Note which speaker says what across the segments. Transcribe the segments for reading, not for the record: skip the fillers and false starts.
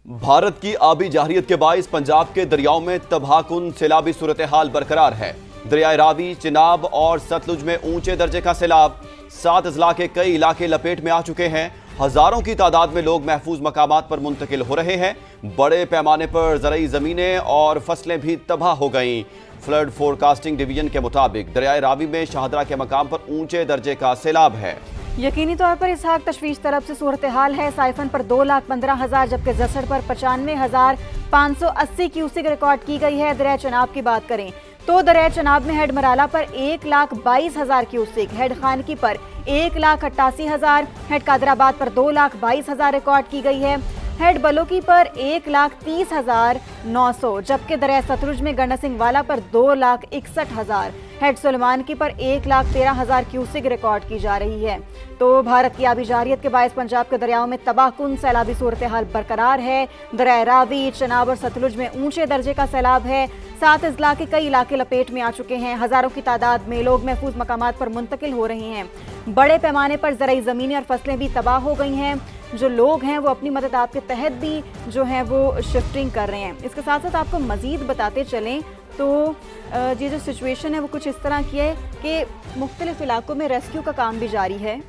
Speaker 1: भारत की आबी जारहियत के बाइस पंजाब के दरियाओं में तबाहकुन सैलाबी सूरत हाल बरकरार है। दरियाए रावी, चिनाब और सतलुज में ऊंचे दर्जे का सैलाब। 7 अजला के कई इलाके लपेट में आ चुके हैं। हजारों की तादाद में लोग महफूज मकामात पर मुंतकिल हो रहे हैं। बड़े पैमाने पर ज़रई ज़मीनें और फसलें भी तबाह हो गईं। फ्लड फोरकास्टिंग डिवीजन के मुताबिक दरियाए रावी में शाहदरा के मकाम पर ऊंचे दर्जे का सैलाब है।
Speaker 2: यकीनी तौर पर इसहाक तशवीश तरफ से सूरत हाल है। साइफन पर 2,15,000 जबकि जसड़ पर 95,580 क्यूसिक रिकॉर्ड की गई है। दरिया चनाब की बात करें तो दरिया चनाब में हेड मराला पर 1,22,000 क्यूसिक, हेड खानकी पर 1,88,000, हेड कादराबाद पर 2,22,000 रिकॉर्ड की गई है। हेड बलोकी पर 1,30,900 जबकि दरिया सतलुज में गंडा सिंह वाला पर 2,61,000, हेड सुलेमानकी पर 1,13,000 क्यूसिक रिकॉर्ड की जा रही है। तो भारत की आबी जारहियत के बायस पंजाब के दरियाओं में तबाहकुन सैलाबी सूरत हाल बरकरार है। दरिया रावी, चनाब और सतलुज में ऊंचे दर्जे का सैलाब है। 7 अजला के कई इलाके लपेट में आ चुके हैं। हजारों की तादाद में लोग महफूज मकामात पर मुंतकिल हो रहे हैं। बड़े पैमाने पर ज़रई ज़मीनें और फसलें भी तबाह हो गई हैं। जो लोग हैं वो अपनी मदद आपके तहत भी जो है वो शिफ्टिंग कर रहे हैं। इसके साथ साथ आपको मज़ीद बताते चलें तो ये जो सिचुएशन है वो कुछ इस तरह की है कि मुख्तलिफ इलाकों में रेस्क्यू का काम भी जारी है।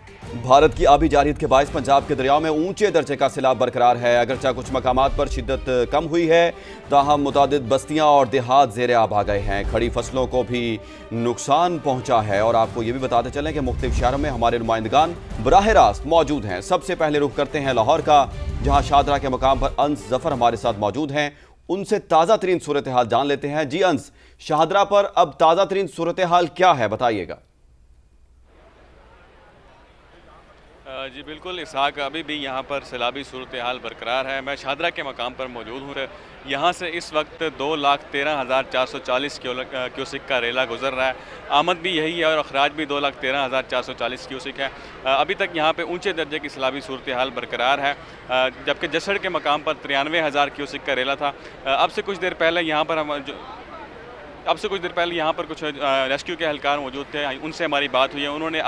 Speaker 1: भारत की आबी जारहियत के बाइस पंजाब के दरियाओं में ऊंचे दर्जे का सैलाब बरकरार है। अगरचा कुछ मकामात पर शिद्दत कम हुई है, ताहम मुतादिद बस्तियां और देहात ज़ेरे आब आ गए हैं। खड़ी फसलों को भी नुकसान पहुंचा है। और आपको ये भी बताते चलें कि मुख्तलिफ शहरों में हमारे नुमाइंदगान बराह रास्त मौजूद हैं। सबसे पहले रुख करते हैं लाहौर का, जहां शाहदरा के मकाम पर अंस जफर हमारे साथ मौजूद हैं। उनसे ताज़ा तरीन सूरत हाल जान लेते हैं। जी अंस, शाहदरा पर अब ताज़ा तरीन सूरत हाल क्या है, बताइएगा।
Speaker 3: जी बिल्कुल इसहाक, अभी भी यहाँ पर सैलाबी सूरत हाल बरकरार है। मैं शाहदरा के मकाम पर मौजूद हूँ। यहाँ से इस वक्त 2,13,440 क्यूसिक का रेला गुजर रहा है। आमद भी यही है और अखराज भी 2,13,440 क्यूसिक है। अभी तक यहाँ पे ऊंचे दर्जे की सैलाबी सूरत हाल बरकरार है। जबकि जसड़ के मकाम पर 93,000 क्यूसिक का रेला था। अब से कुछ देर पहले यहाँ पर कुछ रेस्क्यू के एहलकार मौजूद थे, उनसे हमारी बात हुई है। उन्होंने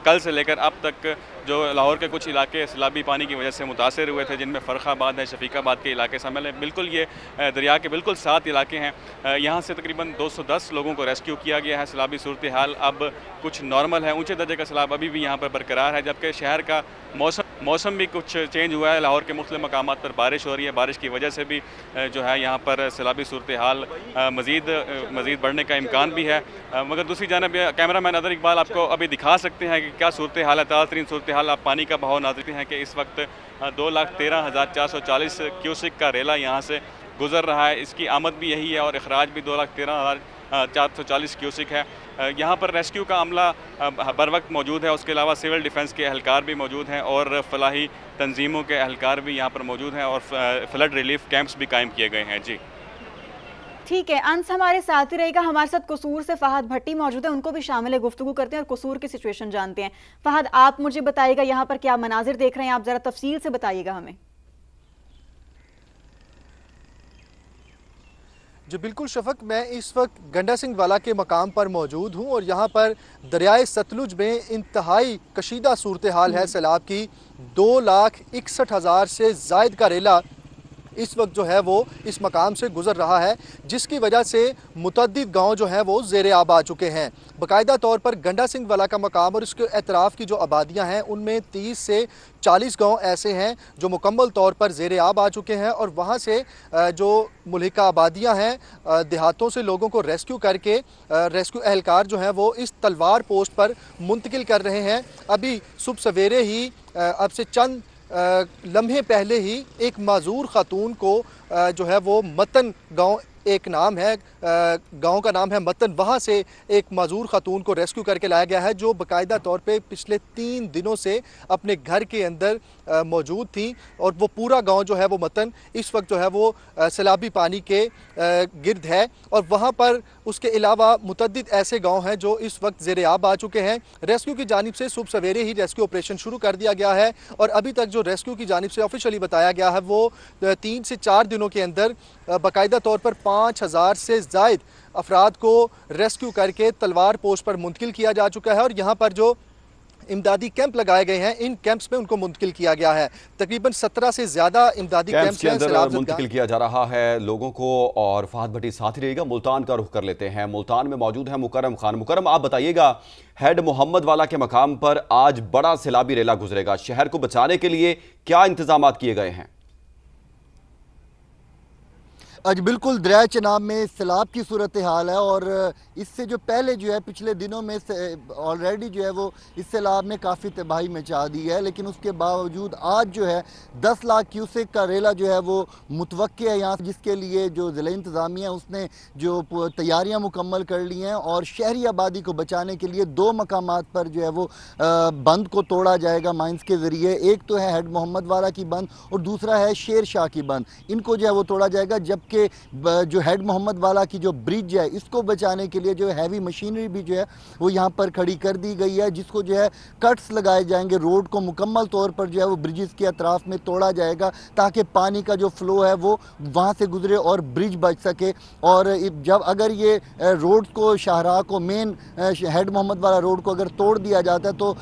Speaker 3: कल से लेकर अब तक जो लाहौर के कुछ इलाके सैलाबी पानी की वजह से मुतासर हुए थे, जिनमें फ़रखाबाद है, शफीकाबाद के इलाके शामिल हैं। बिल्कुल ये दरिया के बिल्कुल 7 इलाके हैं। यहाँ से तकरीबन 210 लोगों को रेस्क्यू किया गया है। सैलाबी सूरत हाल अब कुछ नॉर्मल है। ऊँचे दर्जे का सैलाब अभी भी यहाँ पर बरकरार है। जबकि शहर का मौसम भी कुछ चेंज हुआ है। लाहौर के मुख्तलिफ मकामात पर बारिश हो रही है। बारिश की वजह से भी जो है यहाँ पर सैलाबी सूरत हाल मज़ीद बढ़ने का इम्कान भी है। मगर दूसरी जानब कैमरामैन अदर इकबाल आपको अभी दिखा सकते हैं कि क्या सूरत हाल है। ताज़ा तरीन सूरत हाल, आप पानी का बहाव नाज़रते हैं कि इस वक्त 2,13,440 क्यूसिक का रेला यहाँ से गुजर रहा है। इसकी आमद भी यही है और अखराज भी 2,13,440 क्यूसिक है। यहाँ पर रेस्क्यू का अमला बर वक्त मौजूद है। उसके अलावा सिविल डिफेंस के एहलकार भी मौजूद हैं और फलाही तंजीमों के एहलकार भी यहाँ पर मौजूद हैं और फ्लड रिलीफ कैंप्स भी कायम किए गए हैं। जी
Speaker 2: ठीक है, अंस हमारे साथ ही रहेगा। हमारे साथ कसूर से फहद भट्टी मौजूद है, उनको भी शामिल है, गुफ्तगू करते हैं और कसूर की सिचुएशन जानते हैं। फहद, आप मुझे बताइएगा यहाँ पर क्या मनाजिर देख रहे हैं, आप जरा तफसील से बताइएगा हमें।
Speaker 4: जी बिल्कुल शफक, मैं इस वक्त गंडा सिंह वाला के मकाम पर मौजूद हूँ और यहाँ पर दरियाए सतलुज में इंतहाई कशीदा सूरत हाल है सैलाब की। 2,61,000 से जायद का रेला इस वक्त जो है वो इस मकाम से गुजर रहा है, जिसकी वजह से मुतअद्दिद गांव जो हैं वो ज़ेरे आब आ चुके हैं। बाकायदा तौर पर गंडा सिंह वाला का मकाम और इसके अतराफ़ की जो आबादियां हैं उनमें 30 से 40 गांव ऐसे हैं जो मुकम्मल तौर पर ज़ेरे आब आ चुके हैं। और वहाँ से जो मुल्हिका आबादियाँ हैं, देहातों से लोगों को रेस्क्यू करके रेस्क्यू एहलकार जो हैं वो इस तलवार पोस्ट पर मुंतकिल कर रहे हैं। अभी सुबह सवेरे ही अब से चंद लम्हे पहले ही एक माजूर खातून को जो है वो मतन गांव, एक नाम है, गांव का नाम है मतन, वहाँ से एक माजूर खातून को रेस्क्यू करके लाया गया है जो बाकायदा तौर पे पिछले 3 दिनों से अपने घर के अंदर मौजूद थी। और वो पूरा गांव जो है वो मतन इस वक्त जो है वो सैलाबी पानी के गिर्द है। और वहाँ पर उसके अलावा मुतअद्दिद ऐसे गांव हैं जो इस वक्त ज़ेरे आब आ चुके हैं। रेस्क्यू की जानिब से सुबह सवेरे ही रेस्क्यू ऑपरेशन शुरू कर दिया गया है और अभी तक जो रेस्क्यू की जानिब से ऑफिशियली बताया गया है वो 3 से 4 दिनों के अंदर बाकायदा तौर पर 5,000 से ज़ायद अफराद को रेस्क्यू करके तलवार पोस्ट पर मुंतकिल किया जा चुका है। और यहाँ पर जो इमदादी कैंप लगाए गए हैं, इन कैंप्स में उनको मुंतकिल किया गया है। तकरीबन 17 से ज्यादा इमदादी कैंप्स
Speaker 1: के अंदर मुंतकिल किया जा रहा है लोगों को। और फहद भट्टी साथ ही रहेगा, मुल्तान का रुख कर लेते हैं। मुल्तान में मौजूद है मुकर्रम खान। मुकर्रम, आप बताइएगा, हेड मोहम्मद वाला के मकाम पर आज बड़ा सैलाबी रेला गुजरेगा, शहर को बचाने के लिए क्या इंतजाम किए गए हैं?
Speaker 5: आज बिल्कुल दरिया चनाब में सैलाब की सूरत हाल है और इससे जो पहले जो है पिछले दिनों में ऑलरेडी जो है वो इस सैलाब ने काफ़ी तबाही मचा दी है, लेकिन उसके बावजूद आज जो है 10 लाख क्यूसेक का रेला जो है वो मुतवक्के है यहाँ, जिसके लिए जो ज़िला इंतज़ामिया है उसने जो तैयारियाँ मुकम्मल कर ली हैं और शहरी आबादी को बचाने के लिए 2 मकामात पर जो है वो बंद को तोड़ा जाएगा माइंस के ज़रिए। एक तो है हेड मोहम्मद वाला की बंद और दूसरा है शेर शाह की बंद, इनको जो है वो तोड़ा जाएगा। जबकि जो हेड मोहम्मद वाला की जो ब्रिज है इसको बचाने के लिए जो हैवी मशीनरी भी जो है वो यहाँ पर खड़ी कर दी गई है, जिसको जो है कट्स लगाए जाएंगे, रोड को मुकम्मल तौर पर जो है वो ब्रिजेस के अतराफ में तोड़ा जाएगा ताकि पानी का जो फ्लो है वो वहाँ से गुजरे और ब्रिज बच सके। और जब अगर ये रोड को शाहराह को मेन हेड मोहम्मद वाला रोड को अगर तोड़ दिया जाता है तो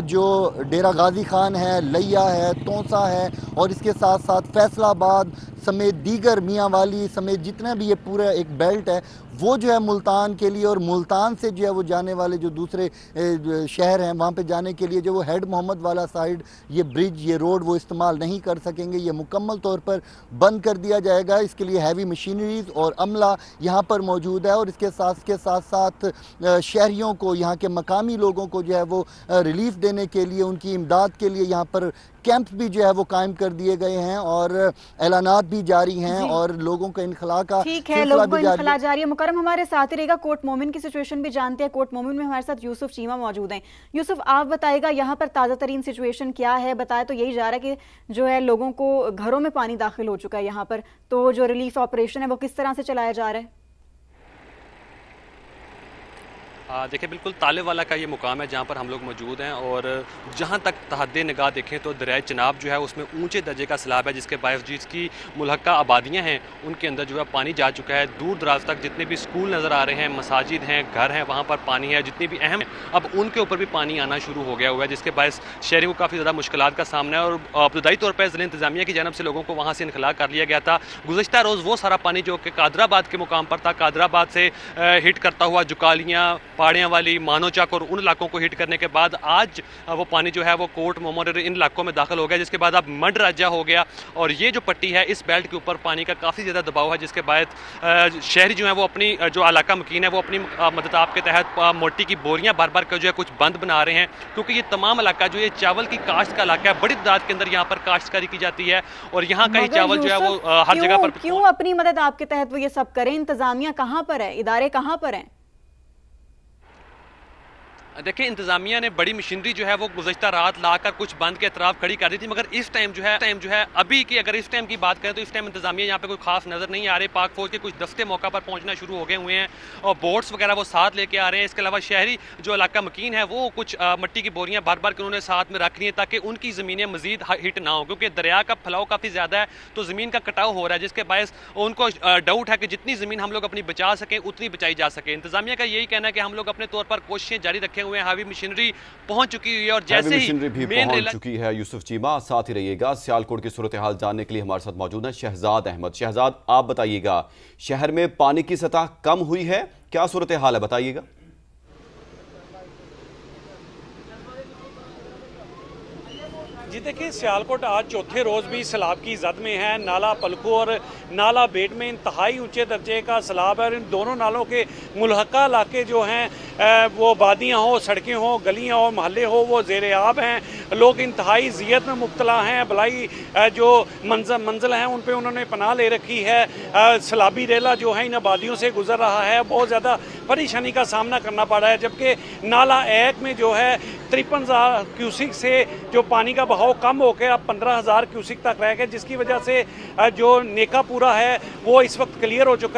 Speaker 5: जो डेरा गाजी खान है, लिया है, तोसा है और इसके साथ साथ फैसलाबाद समेत दीगर मियाँ वाली समेत जितना भी ये पूरा एक बेल्ट है वो जो है मुल्तान के लिए और मुल्तान से जो है वो जाने वाले जो दूसरे शहर हैं वहाँ पे जाने के लिए जो वो हेड मोहम्मद वाला साइड ये ब्रिज ये रोड वो इस्तेमाल नहीं कर सकेंगे, ये मुकम्मल तौर पर बंद कर दिया जाएगा। इसके लिए हैवी मशीनरीज और अमला यहाँ पर मौजूद है और इसके साथ साथ शहरियों को, यहाँ के मकामी लोगों को जो है वो रिलीफ देने के लिए, उनकी इमदाद के लिए यहाँ पर कैंप भी जो है वो कायम कर दिए गए हैं और ऐलानात भी जारी हैं और लोगों का इनखला का
Speaker 2: ठीक है, लोगों को इनखला जारी है। मुकर्रम हमारे साथ ही रहेगा, कोट मोमिन की सिचुएशन भी जानते हैं। कोट मोमिन में हमारे साथ यूसुफ चीमा मौजूद हैं। यूसुफ, आप बताइएगा यहाँ पर ताज़ा तरीन सिचुएशन क्या है? बताया तो यही जा रहा है कि जो है लोगों को घरों में पानी दाखिल हो चुका है यहाँ पर, तो जो रिलीफ ऑपरेशन है वो किस तरह से चलाया जा रहा है?
Speaker 6: देखिए, बिल्कुल ताले वाला का ये मुकाम है जहाँ पर हम लोग मौजूद हैं और जहाँ तक तहद्दे निगाह देखें तो दरिया चनाब जो है उसमें ऊंचे दर्जे का सैलाब है, जिसके बायस जिसकी मुल्हक्का आबादियाँ हैं उनके अंदर जो है पानी जा चुका है। दूर दराज तक जितने भी स्कूल नज़र आ रहे हैं, मसाजिद हैं, घर हैं, वहाँ पर पानी है। जितनी भी अहम अब उनके ऊपर भी पानी आना शुरू हो गया हुआ है, जिसके बायस शहरियों को काफ़ी ज़्यादा मुश्किलात का सामना है। और इब्तदाई तौर पर ज़िला इंतज़ामिया की जानब से लोगों को वहाँ से इनखला कर लिया गया था। गुज़श्ता रोज़ वो सारा पानी जो कि कादराबाद के मुकाम पर था, कादराबाद से हिट करता हुआ जुकालियाँ, पाड़ियाँ वाली, मानोचक और उन इलाकों को हिट करने के बाद आज वो पानी जो है वो कोट मोमोर इन इलाकों में दाखिल हो गया, जिसके बाद अब मड राजा हो गया। और ये जो पट्टी है इस बेल्ट के ऊपर पानी का काफ़ी ज़्यादा दबाव है, जिसके बाद शहरी जो है वो अपनी जो इलाका मकीन है वो अपनी मदद आपके तहत मोटी की बोरियां भर भर कर जो है कुछ बंद बना रहे हैं, क्योंकि ये तमाम इलाका जो ये चावल की काश्त का इलाका है, बड़ी तादाद के अंदर यहाँ पर काश्तकारी की जाती है और यहाँ का ही चावल जो है वो हर जगह पर।
Speaker 2: क्यों अपनी मदद आपके तहत वो ये सब करें? इंतजामिया कहाँ पर है, इदारे कहाँ पर हैं?
Speaker 6: देखिए, इंतजामिया ने बड़ी मशीनरी जो है वो गुज़श्ता रात लाकर कुछ बंद के अतराफ खड़ी कर दी थी, मगर इस टाइम जो है अभी की अगर इस टाइम की बात करें तो इस टाइम इंतजामिया यहाँ पे कोई खास नज़र नहीं आ रही। पाक फौज के कुछ दस्ते मौका पर पहुँचना शुरू हो गए हुए हैं और बोट्स वगैरह वो साथ लेके आ रहे हैं। इसके अलावा शहरी जो इलाका मकीन है वो कुछ मिट्टी की बोरियाँ भर भर के उन्होंने साथ में रख ली हैं ताकि उनकी ज़मीनें मजीद हिट ना हो, क्योंकि दरिया का फैलाव काफ़ी ज़्यादा है तो ज़मीन का कटाव हो रहा है, जिसके बायस उनको डाउट है कि जितनी ज़मीन हम लोग अपनी बचा सकें उतनी बचाई जा सके। इंतजामिया का यही कहना है कि हम लोग अपने तौर पर कोशिशें जारी रखे हुए हैं। हैवी मशीनरी पहुंच चुकी है और जैसे ही
Speaker 1: भी पहुंच चुकी है। यूसुफ चीमा साथ ही रहिएगा, सियालकोट की सूरत हाल जानने के लिए हमारे साथ मौजूद है शहजाद अहमद। शहजाद, आप बताइएगा, शहर में पानी की सतह कम हुई है, क्या सूरत हाल है, बताइएगा।
Speaker 7: जी देखिए, सियालकोट आज चौथे रोज़ भी सैलाब की जद में है। नाला पलखू और नाला बेट में इंतहाई ऊंचे दर्जे का सैलाब है और इन दोनों नालों के मुल्हका इलाके जो हैं वो वादियाँ हो, सड़कें हो, गलियाँ हो, महल्ले हो, वो ज़ेर आब हैं। लोग इंतहाई ज़ियत में मुब्तला हैं। बलाई जो मंजिल हैं उन पर उन्होंने पनाह ले रखी है। सैलाबी रेला जो है इन आबादियों से गुजर रहा है, बहुत ज़्यादा परेशानी का सामना करना पड़ रहा है। जबकि नाला एक में जो है 53,000 क्यूसिक से जो पानी का बहाव कम होकर अब 15,000 क्यूसिक तक रह गया, जिसकी वजह से जो नेकापुरा है वो इस वक्त क्लियर हो चुका है।